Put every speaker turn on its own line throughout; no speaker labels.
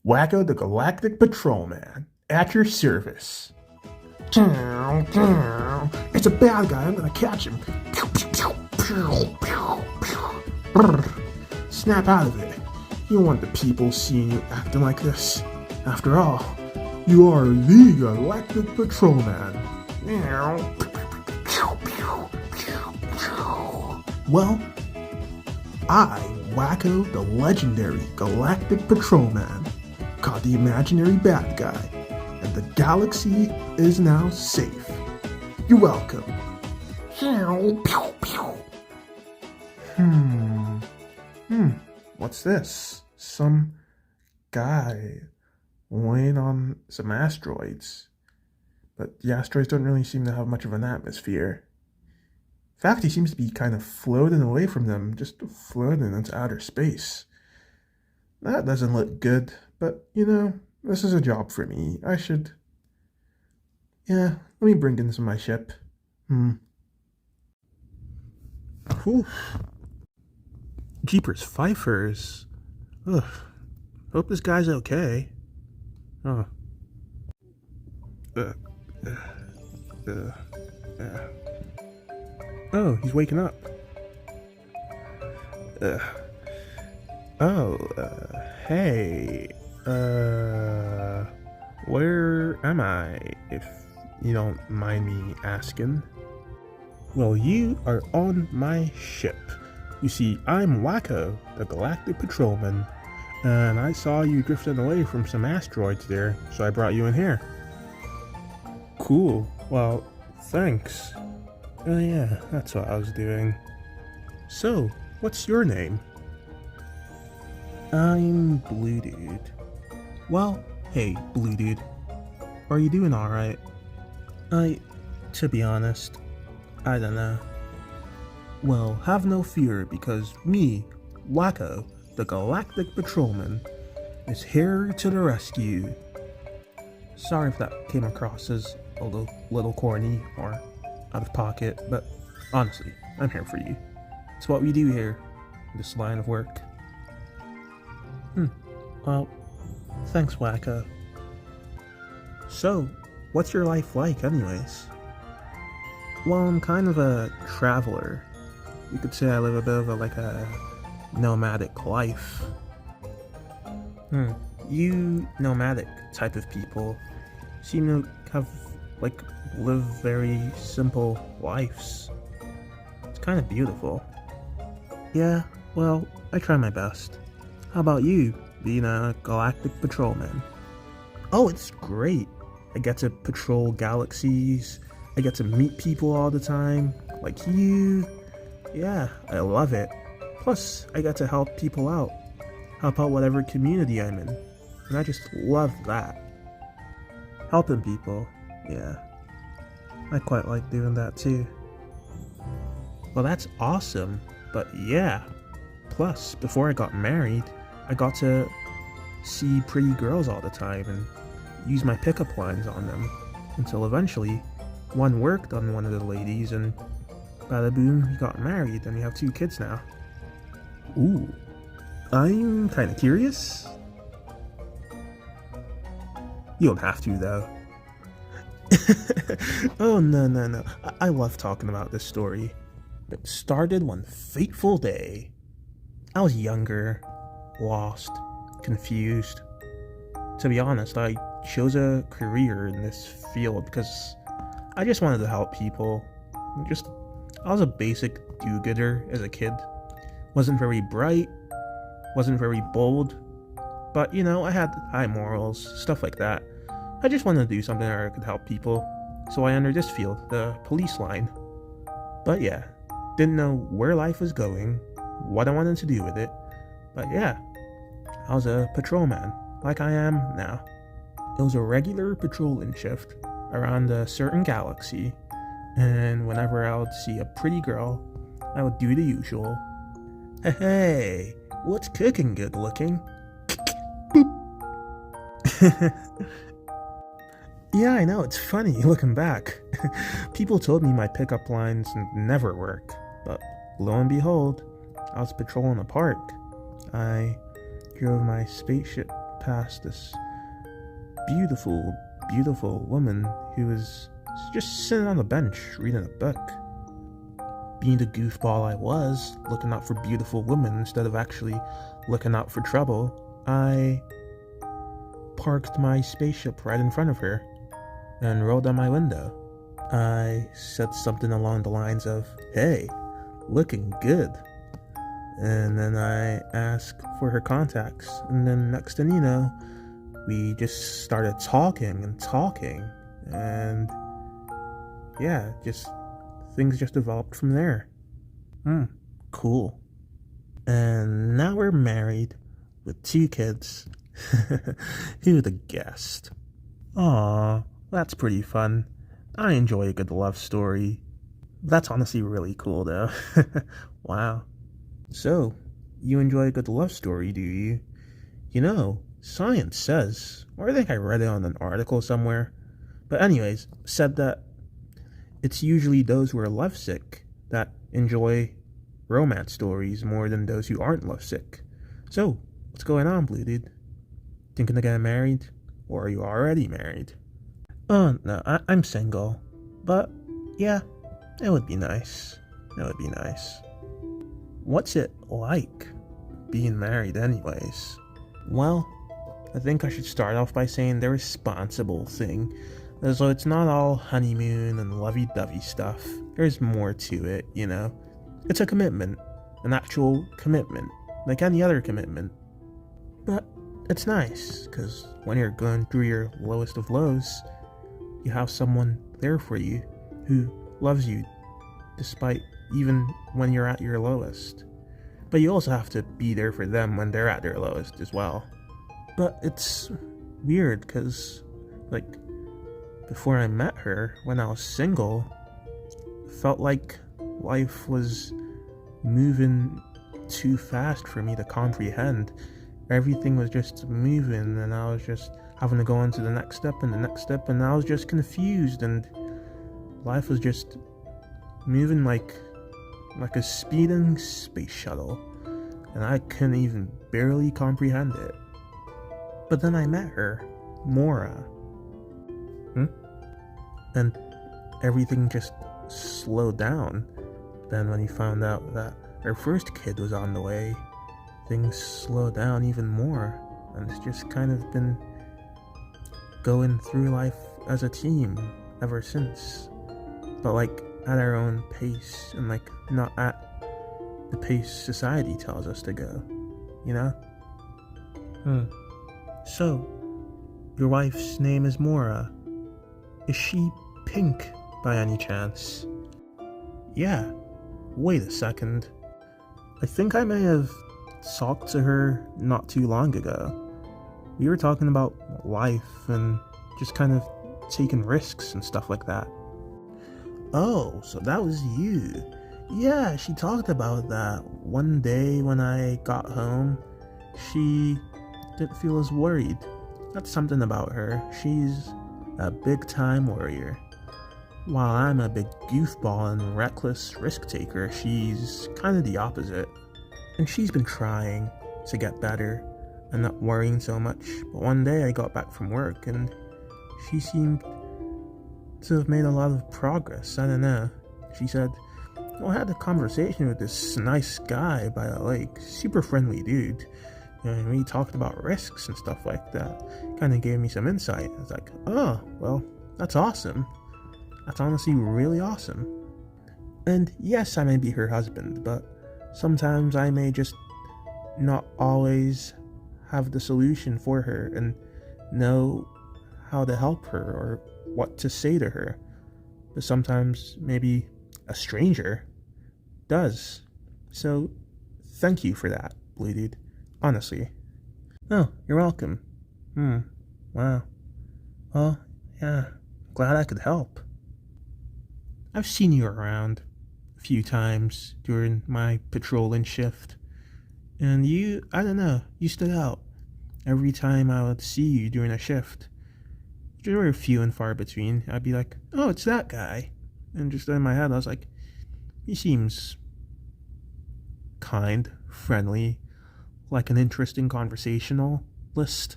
Waco the Galactic Patrolman, at your service. It's a bad guy, I'm gonna catch him. Snap out of it. You don't want the people seeing you acting like this. After all, you are the Galactic Patrolman. Well, I, Waco, the legendary Galactic Patrolman, caught the imaginary bad guy, and the galaxy is now safe. You're welcome. What's this? Some guy laying on some asteroids. But the asteroids don't really seem to have much of an atmosphere. In fact, he seems to be kind of floating away from them, just floating into outer space. That doesn't look good, but, this is a job for me. Let me bring in some of my ship. Whew. Jeepers Pfeifers. Ugh. Hope this guy's okay. Oh. Oh, he's waking up. Hey. Where am I, if you don't mind me asking? Well, you are on my ship. You see, I'm Waco, the Galactic Patrolman, and I saw you drifting away from some asteroids there, so I brought you in here. Cool. Well, thanks. Oh yeah, that's what I was doing. So, what's your name? I'm Bluedude. Well, hey, Bluedude. Are you doing alright? To be honest, I don't know. Well, have no fear, because me, Waco, the Galactic Patrolman, is here to the rescue. Sorry if that came across as a little corny or out of pocket, but honestly, I'm here for you. It's what we do here, in this line of work. Well, thanks, Waco. So, what's your life like, anyways? Well, I'm kind of a traveler. You could say I live a bit of a nomadic life. You nomadic type of people seem to have, live very simple lives. It's kind of beautiful. Yeah, well, I try my best. How about you, being a Galactic Patrolman? Oh, it's great. I get to patrol galaxies. I get to meet people all the time, like you. Yeah, I love it. Plus, I get to help people out. Help out whatever community I'm in. And I just love that. Helping people, yeah. I quite like doing that too. Well, that's awesome. But yeah. Plus, before I got married, I got to see pretty girls all the time and use my pickup lines on them. Until eventually, one worked on one of the ladies and bada boom, he got married and we have 2 kids now. Ooh. I'm kinda curious. You don't have to, though. Oh, no. I love talking about this story. It started one fateful day. I was younger, lost, confused. To be honest, I chose a career in this field because I just wanted to help people. I was a basic do-gooder as a kid. Wasn't very bright, wasn't very bold, but I had high morals, stuff like that. I just wanted to do something where I could help people, so I entered this field, the police line. But yeah, didn't know where life was going, what I wanted to do with it, but yeah, I was a patrolman, like I am now. It was a regular patrolling shift around a certain galaxy, and whenever I would see a pretty girl, I would do the usual. Hey, what's cooking, good looking? Yeah, I know, it's funny, looking back. People told me my pickup lines never work, but lo and behold, I was patrolling a park. I drove my spaceship past this beautiful, beautiful woman who was just sitting on a bench reading a book. Being the goofball I was, looking out for beautiful women instead of actually looking out for trouble, I parked my spaceship right in front of her and rolled down my window. I said something along the lines of, "Hey, looking good." And then I asked for her contacts, and then next thing you know, we just started talking, and yeah, just things just developed from there. Cool. And now we're married with 2 kids. Who would have guessed? Aw, that's pretty fun. I enjoy a good love story. That's honestly really cool though. Wow. So, you enjoy a good love story, do you? You know, science says, or I think I read it on an article somewhere, but anyways, said that it's usually those who are lovesick that enjoy romance stories more than those who aren't lovesick. So, what's going on, Bluedude? Thinking of getting married? Or are you already married? Oh, no, I'm single. But, yeah, it would be nice. What's it like being married anyways? Well, I think I should start off by saying the responsible thing. So it's not all honeymoon and lovey-dovey stuff. There's more to it, you know? It's a commitment. An actual commitment. Like any other commitment. But it's nice, because when you're going through your lowest of lows, you have someone there for you who loves you despite even when you're at your lowest. But you also have to be there for them when they're at their lowest as well. But it's weird because, like, before I met her, when I was single, it felt like life was moving too fast for me to comprehend. Everything was just moving, and I was just having to go on to the next step and the next step, and I was just confused, and life was just moving like a speeding space shuttle, and I couldn't even barely comprehend it. But then I met her, Mora. And everything just slowed down. Then when he found out that our first kid was on the way, things slowed down even more, and it's just kind of been going through life as a team ever since. But like at our own pace, and like not at the pace society tells us to go, you know? So, your wife's name is Mora. Is she pink by any chance? Yeah. Wait a second. I think I may have talked to her not too long ago. We were talking about life and just kind of taking risks and stuff like that. Oh, so that was you. Yeah, she talked about that. One day when I got home, she didn't feel as worried. That's something about her. She's a big-time warrior. While I'm a big goofball and reckless risk-taker, she's kind of the opposite. And she's been trying to get better and not worrying so much. But one day I got back from work and she seemed to have made a lot of progress. I don't know. She said, "Oh, I had a conversation with this nice guy by a lake, super friendly dude. And we talked about risks and stuff like that. Kind of gave me some insight." I was like, "Oh, well, that's awesome. That's honestly really awesome." And yes, I may be her husband, but sometimes I may just not always have the solution for her and know how to help her or what to say to her. But sometimes maybe a stranger does. So thank you for that, Bluedude. Honestly. Oh, you're welcome. Wow. Well, yeah, glad I could help. I've seen you around a few times during my patrolling shift, and I don't know, you stood out every time I would see you during a shift. There were few and far between. I'd be like, "Oh, it's that guy." And just in my head, I was like, he seems kind, friendly, like an interesting conversationalist.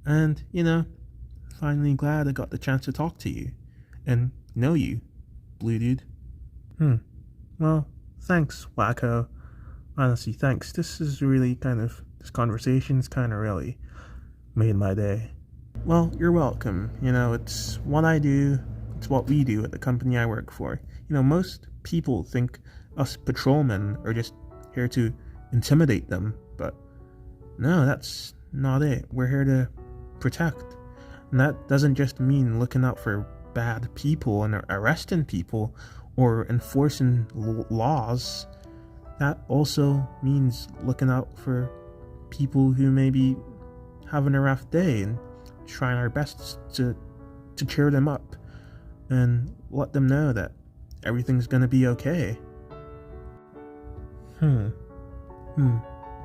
And, finally glad I got the chance to talk to you and know you, Bluedude. Well, thanks, Waco. Honestly, thanks. This conversation's kind of really made my day. Well, you're welcome. It's what I do, it's what we do at the company I work for. Most people think us patrolmen are just here to intimidate them, but no, that's not it. We're here to protect. And that doesn't just mean looking out for bad people and arresting people or enforcing laws. That also means looking out for people who may be having a rough day and trying our best to cheer them up and let them know that everything's gonna be okay.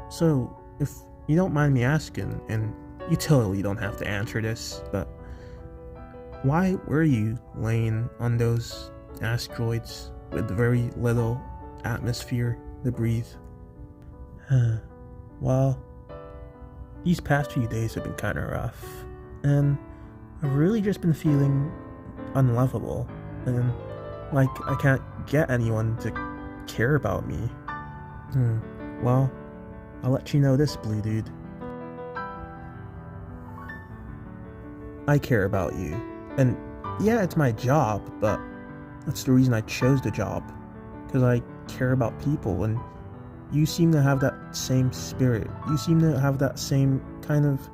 So, if you don't mind me asking, and you totally don't have to answer this, but why were you laying on those asteroids with very little atmosphere to breathe? Well, these past few days have been kind of rough, and I've really just been feeling unlovable, and like I can't get anyone to care about me. Well, I'll let you know this, Bluedude. I care about you, and yeah, it's my job, but that's the reason I chose the job, because I care about people, and you seem to have that same spirit. You seem to have that same kind of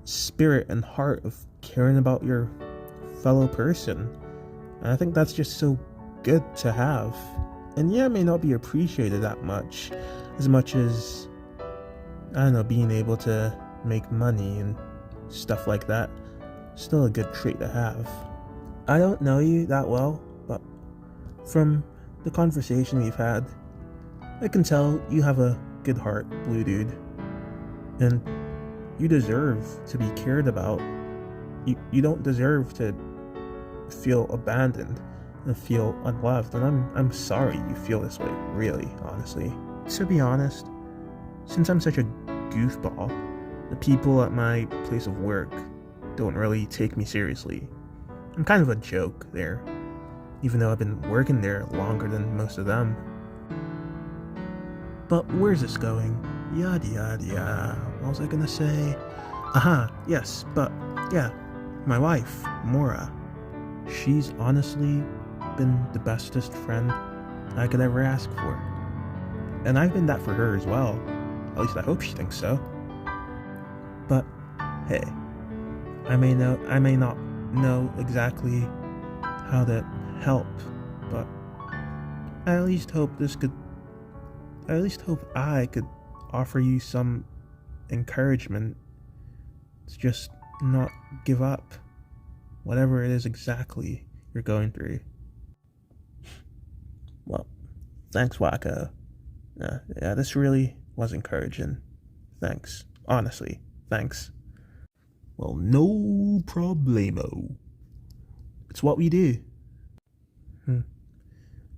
spirit and heart of caring about your fellow person. And I think that's just so good to have. And yeah, it may not be appreciated that much as, I don't know, being able to make money and stuff like that. Still a good trait to have. I don't know you that well, but from the conversation we've had, I can tell you have a good heart, Bluedude. And you deserve to be cared about. You don't deserve to feel abandoned and feel unloved, and I'm sorry you feel this way, really, honestly. To be honest, since I'm such a goofball, the people at my place of work don't really take me seriously. I'm kind of a joke there, even though I've been working there longer than most of them. But where's this going? Yada yada yada. What was I gonna say? Yes, but yeah, my wife, Mora. She's honestly been the bestest friend I could ever ask for. And I've been that for her as well. At least I hope she thinks so. But hey, I may not know exactly how to help, but I at least hope I could offer you some encouragement to just not give up, whatever it is exactly you're going through. Well, thanks, Waco. Yeah, this really was encouraging. Thanks. Honestly, thanks. Well, no problemo. It's what we do.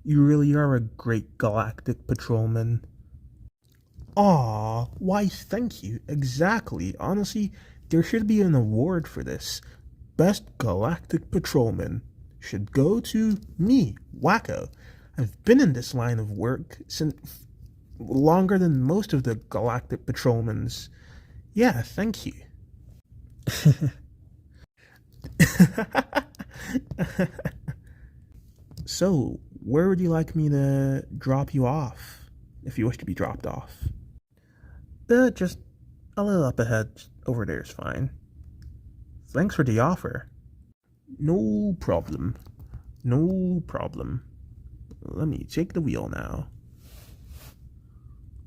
You really are a great Galactic Patrolman. Aw, why thank you. Exactly. Honestly, there should be an award for this. Best Galactic Patrolman should go to me, Waco. I've been in this line of work since longer than most of the Galactic Patrolmans. Yeah, thank you. So, where would you like me to drop you off, if you wish to be dropped off? Just a little up ahead, over there is fine. Thanks for the offer. No problem. No problem. Let me take the wheel now.